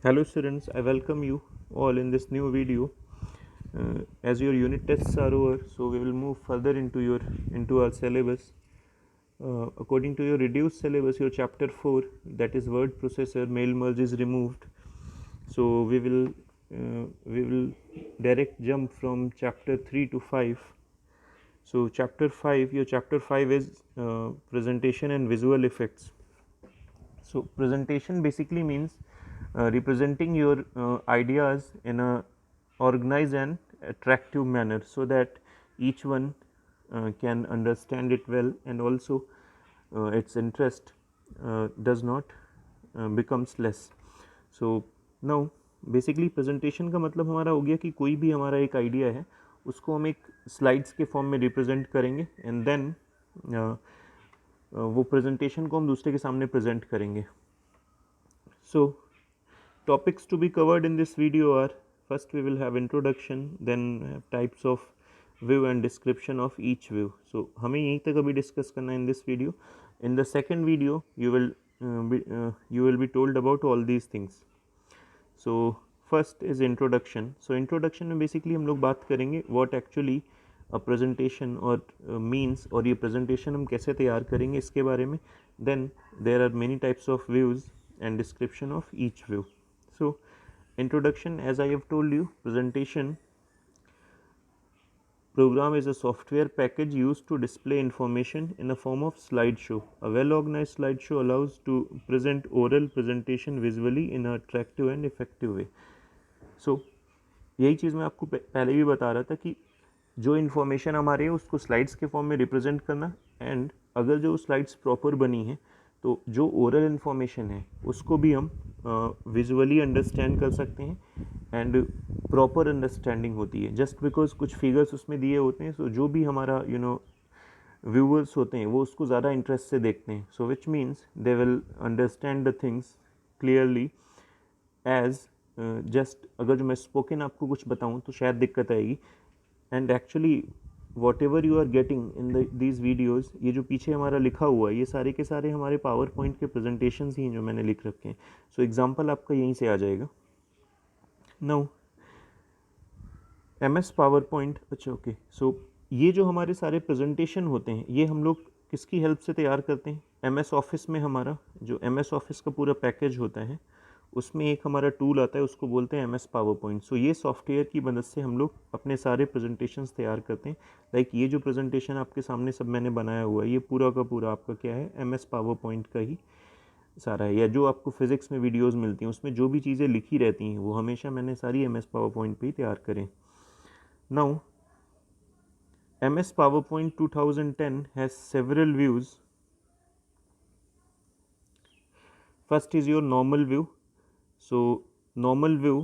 Hello students, I welcome you all in this new video. As your unit tests are over, so we will move further into our syllabus. According to your reduced syllabus, your chapter 4, that is word processor mail merge, is removed. So we will direct jump from chapter 3 to 5. So chapter 5 is presentation and visual effects. So presentation basically means representing your ideas in a organized and attractive manner so that each one can understand it well, and also its interest does not becomes less. So now basically presentation का मतलब हमारा हो गया कि कोई भी हमारा एक आइडिया है उसको हम एक स्लाइड्स के फॉर्म में रिप्रेजेंट करेंगे, एंड देन वो प्रेजेंटेशन को हम दूसरे के सामने प्रेजेंट करेंगे. So topics to be covered in this video are: first we will have introduction, then types of view and description of each view. So हमें यहीं तक अभी डिस्कस करना है in this video. In the second video you will be told about all these things. So first is introduction. So introduction में basically हम लोग बात करेंगे what actually a presentation or means, और ये presentation हम कैसे तैयार करेंगे इसके बारे में. Then there are many types of views and description of each view. So introduction, as I have told you, presentation program is a software package used to display information in the form of slideshow. A well organized slideshow allows to present oral presentation visually in an attractive and effective way. So यही चीज़ मैं आपको पहले भी बता रहा था कि जो इन्फॉर्मेशन हमारे है उसको स्लाइड्स के फॉर्म में रिप्रेजेंट करना, एंड अगर जो स्लाइड्स प्रॉपर बनी है तो जो ओरल इन्फॉर्मेशन है उसको भी हम विजुअली अंडरस्टैंड कर सकते हैं एंड प्रॉपर अंडरस्टैंडिंग होती है. जस्ट बिकॉज कुछ फिगर्स उसमें दिए होते हैं, सो जो भी हमारा व्यूअर्स होते हैं वो उसको ज़्यादा इंटरेस्ट से देखते हैं. So which means they will understand the things clearly as just अगर जो मैं स्पोकन आपको कुछ बताऊँ तो शायद दिक्कत आएगी. And actually whatever you are getting in these videos, ये जो पीछे हमारा लिखा हुआ है ये सारे के सारे हमारे पावर पॉइंट के प्रेजेंटेशंस ही हैं जो मैंने लिख रखे हैं. सो एग्जाम्पल आपका यहीं से आ जाएगा. Now M S PowerPoint, अच्छा ओके. सो ये जो हमारे सारे प्रेजेंटेशन होते हैं ये हम लोग किसकी हेल्प से तैयार करते हैं? एम एस ऑफिस में हमारा जो एम एस ऑफिस का पूरा पैकेज होता है उसमें एक हमारा टूल आता है, उसको बोलते हैं एम एस पावर पॉइंट. सो ये सॉफ्टवेयर की मदद से हम लोग अपने सारे प्रेजेंटेशंस तैयार करते हैं. लाइक ये जो प्रेजेंटेशन आपके सामने सब मैंने बनाया हुआ है ये पूरा का पूरा आपका क्या है, एम एस पावर पॉइंट का ही सारा है. या जो आपको फिजिक्स में वीडियोज़ मिलती हैं उसमें जो भी चीज़ें लिखी रहती हैं वो हमेशा मैंने सारी एम एस पावर पॉइंट पर ही तैयार करें. Now MS PowerPoint 2010 has several views. First is your normal view. So normal view,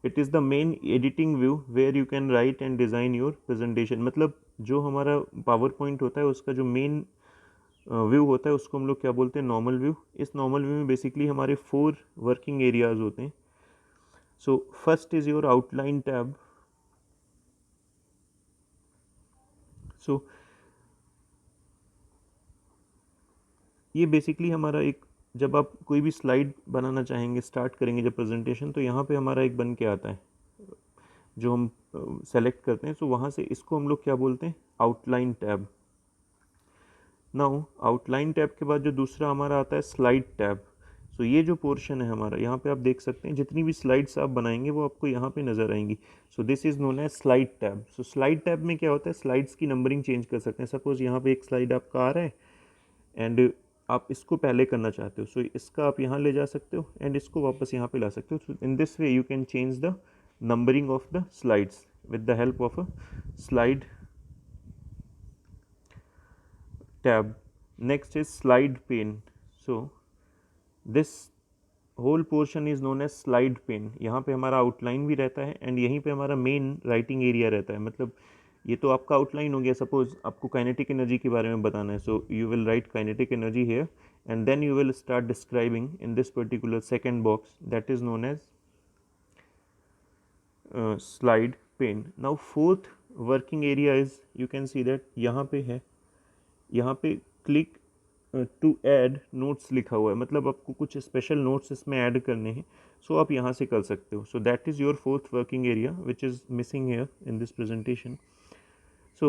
it is the main editing view where you can write and design your presentation. मतलब जो हमारा PowerPoint होता है उसका जो मेन व्यू होता है उसको हम लोग क्या बोलते हैं, नॉर्मल व्यू. इस नॉर्मल व्यू में बेसिकली हमारे 4 वर्किंग एरियाज होते हैं. So first is your outline tab. So ये बेसिकली हमारा एक, जब आप कोई भी स्लाइड बनाना चाहेंगे, स्टार्ट करेंगे जब प्रेजेंटेशन, तो यहाँ पे हमारा एक बन के आता है जो हम सेलेक्ट करते हैं. सो वहाँ से इसको हम लोग क्या बोलते हैं, outline tab. Now outline tab के बाद जो दूसरा हमारा आता है स्लाइड टैब. सो ये जो पोर्शन है हमारा, यहाँ पे आप देख सकते हैं जितनी भी स्लाइड्स आप बनाएंगे वो आपको यहाँ पे नज़र आएंगी. So this is known as slide tab. So slide tab में क्या होता है, स्लाइड्स की नंबरिंग चेंज कर सकते हैं. सपोज यहाँ पे एक स्लाइड आपका आ रहा है एंड आप इसको पहले करना चाहते हो, सो इसका आप यहाँ ले जा सकते हो एंड इसको वापस यहाँ पे ला सकते हो. So in this way you can change the numbering of the slides with the help of a slide tab. Next is slide pane. So this whole portion is known as slide pane. यहाँ पे हमारा outline भी रहता है and यहीं पे हमारा main writing area रहता है. मतलब ये तो आपका आउटलाइन हो गया. सपोज आपको काइनेटिक एनर्जी के बारे में बताना है, so you will write kinetic energy here and then you will start describing in this particular second box, that is known as slide pane. Now fourth working area is, you can see that यहाँ पे है, यहाँ पे click to add notes लिखा हुआ है, मतलब आपको कुछ स्पेशल नोट्स इसमें ऐड करने हैं, सो आप यहाँ से कर सकते हो. So that is your fourth working area which is missing here in this presentation. So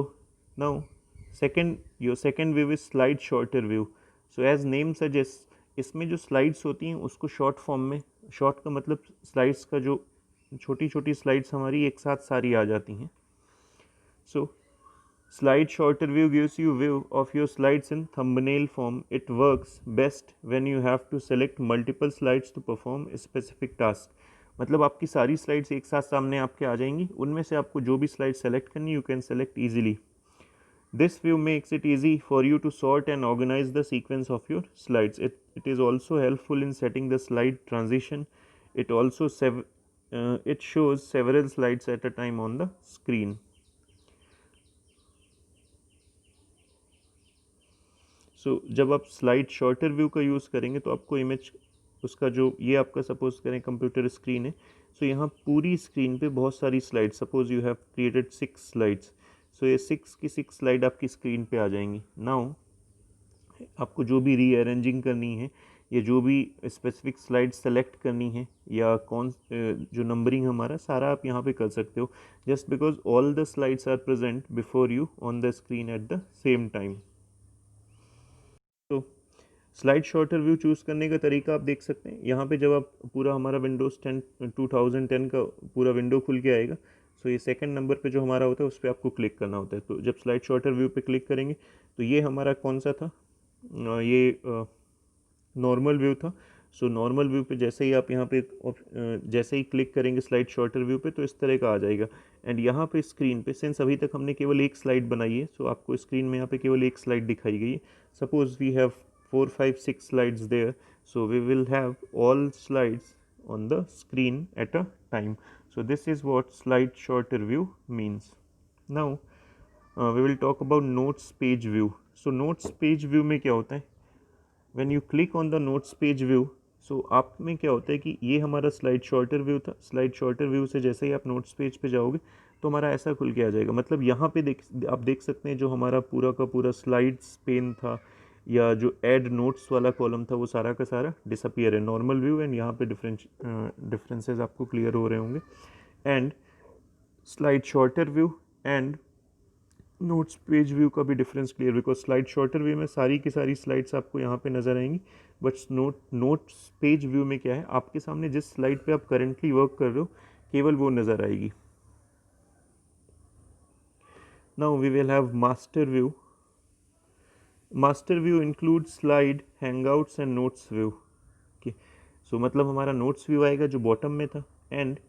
now your second view is slide shorter view. So as name suggests, इसमें जो स्लाइड्स होती हैं उसको शॉर्ट फॉर्म में, शॉर्ट का मतलब slides का जो छोटी छोटी स्लाइड्स हमारी एक साथ सारी आ जाती हैं. So slide shorter view gives you view of your slides in thumbnail form. It works best when you have to select multiple slides to perform a specific task. मतलब आपकी सारी स्लाइड्स एक साथ सामने आपके आ जाएंगी, उनमें से आपको जो भी स्लाइड सेलेक्ट करनी you can select easily. This view makes it easy for you to sort and organize the sequence of your slides. It is also helpful in setting the slide transition. It also it shows several slides at a time on the screen. So जब आप slide sorter view का use करेंगे तो आपको image उसका जो ये आपका सपोज करें कंप्यूटर स्क्रीन है. सो यहाँ पूरी स्क्रीन पे बहुत सारी slide, suppose you have created 6 slides. So ये 6 की 6 स्लाइड आपकी स्क्रीन पे आ जाएंगी. नाउ आपको जो भी रीअरेंजिंग करनी है या जो भी स्पेसिफिक स्लाइड सेलेक्ट करनी है या कौन जो नंबरिंग हमारा सारा आप यहाँ पे कर सकते हो, just because all the slides are present before you on the screen at the same time. तो स्लाइड शॉर्टर व्यू चूज़ करने का तरीका आप देख सकते हैं यहाँ पे. जब आप पूरा हमारा विंडोज़ 10 2010 का पूरा विंडो खुल के आएगा, सो ये सेकंड नंबर पे जो हमारा होता है उस पर आपको क्लिक करना होता है. तो जब स्लाइड शॉर्टर व्यू पे क्लिक करेंगे तो ये हमारा कौन सा था, ये नॉर्मल व्यू था. सो नॉर्मल व्यू पे जैसे ही आप यहाँ पे जैसे ही क्लिक करेंगे स्लाइड शॉर्टर व्यू पे तो इस तरह का आ जाएगा. एंड यहाँ पे स्क्रीन पे सिंस अभी तक हमने केवल एक स्लाइड बनाई है, सो आपको स्क्रीन में यहाँ पे केवल एक स्लाइड दिखाई गई है. Suppose we have 4 5 6 slides there, so we will have all slides on the screen at a time. So this is what slide shorter view means. Now we will talk about notes page view. So notes page view में क्या होता है, when you click on the notes page view, so आप में क्या होता है कि ये हमारा स्लाइड शॉर्टर व्यू था. स्लाइड शॉर्टर व्यू से जैसे ही आप नोट्स पेज पे जाओगे तो हमारा ऐसा खुल के आ जाएगा. मतलब यहाँ पे आप देख सकते हैं जो हमारा पूरा का पूरा स्लाइड्स पेन था या जो ऐड नोट्स वाला कॉलम था वो सारा का सारा डिसअपियर है. नॉर्मल व्यू एंड यहाँ पे डिफरेंसेस आपको क्लियर हो रहे होंगे. And slide sorter view and notes page view का भी difference clear, because slide sorter view में सारी की सारी स्लाइड्स आपको यहाँ पे नज़र आएंगी, बट नोट्स पेज व्यू में क्या है, आपके सामने जिस स्लाइड पे आप करेंटली वर्क कर रहे हो केवल वो नज़र आएगी. Now we will have master view. Master view include slide, handouts and notes view. Okay, so मतलब हमारा नोट्स व्यू आएगा जो बॉटम में था, एंड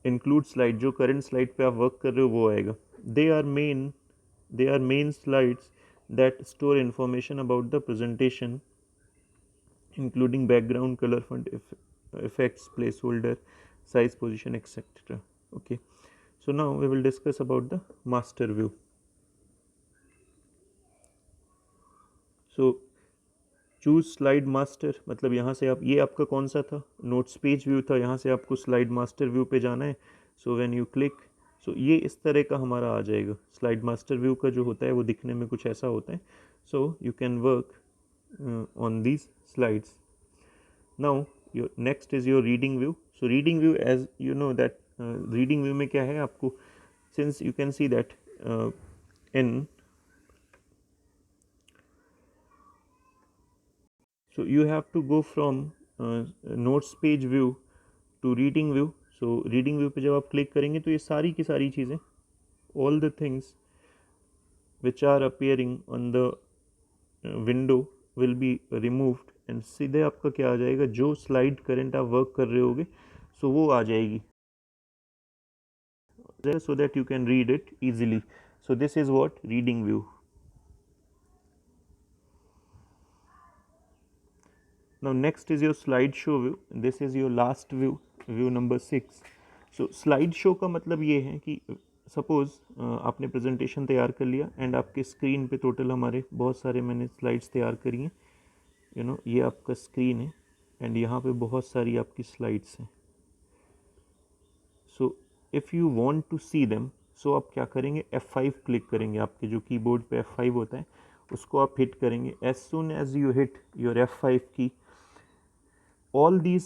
इंक्लूड स्लाइड जो करंट स्लाइड पे आप वर्क कर रहे हो वो आएगा. They are main slides that store information about the presentation including background, colour, font effects, placeholder, size, position, etc. Okay, so now we will discuss about the master view. So choose slide master, मतलब यहाँ से आप, ये आपका कौन सा था, notes page view था, यहाँ से आपको स्लाइड मास्टर व्यू पे जाना है. सो व्हेन यू क्लिक, सो ये इस तरह का हमारा आ जाएगा. स्लाइड मास्टर व्यू का जो होता है वो दिखने में कुछ ऐसा होता है. So you can work on these slides. Now your next is your reading view. So reading view, as you know that reading view में क्या है आपको, since you can see that in, so you have to go from notes page view to reading view. so reading view पे जब आप click करेंगे तो ये सारी की सारी चीज़ें, all the things which are appearing on the window will be removed, and सीधे आपका क्या आ जाएगा, जो स्लाइड करंट आप वर्क कर रहे होगे सो वो आ जाएगी, so that you can read it easily. so this is what reading view. Now next is your slideshow view. This is your last view, view number 6. So slideshow का मतलब ये है कि सपोज आपने प्रेजेंटेशन तैयार कर लिया एंड आपके स्क्रीन पे टोटल हमारे बहुत सारे मैंने स्लाइड्स तैयार करी हैं. ये आपका स्क्रीन है एंड यहाँ पे बहुत सारी आपकी स्लाइड्स हैं. So if you want to see them, so आप क्या करेंगे, F5 क्लिक करेंगे. आपके जो कीबोर्ड पे F5 होता है उसको आप हिट करेंगे. As soon as you hit your F5 key, all these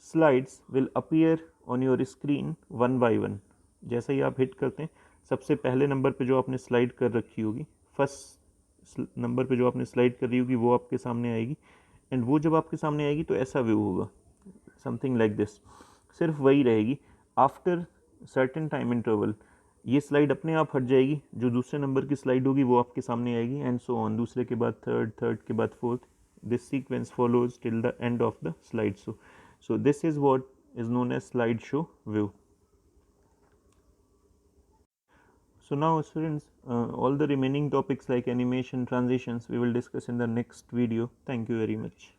slides will appear on your screen one by one. जैसे ही आप हिट करते हैं, सबसे पहले नंबर पे जो आपने स्लाइड कर रखी होगी, फर्स्ट नंबर पे जो आपने स्लाइड कर रही होगी वो आपके सामने आएगी. एंड वो जब आपके सामने आएगी तो ऐसा व्यू होगा, समथिंग लाइक दिस. सिर्फ वही रहेगी. आफ्टर सर्टेन टाइम इंटरवल ये स्लाइड अपने आप हट जाएगी, जो दूसरे नंबर की स्लाइड होगी वो आपके सामने आएगी, एंड सो ऑन. दूसरे के बाद थर्ड, थर्ड के बाद fourth. This sequence follows till the end of the slideshow. So this is what is known as slideshow view. So now students, all the remaining topics like animation, transitions we will discuss in the next video. Thank you very much.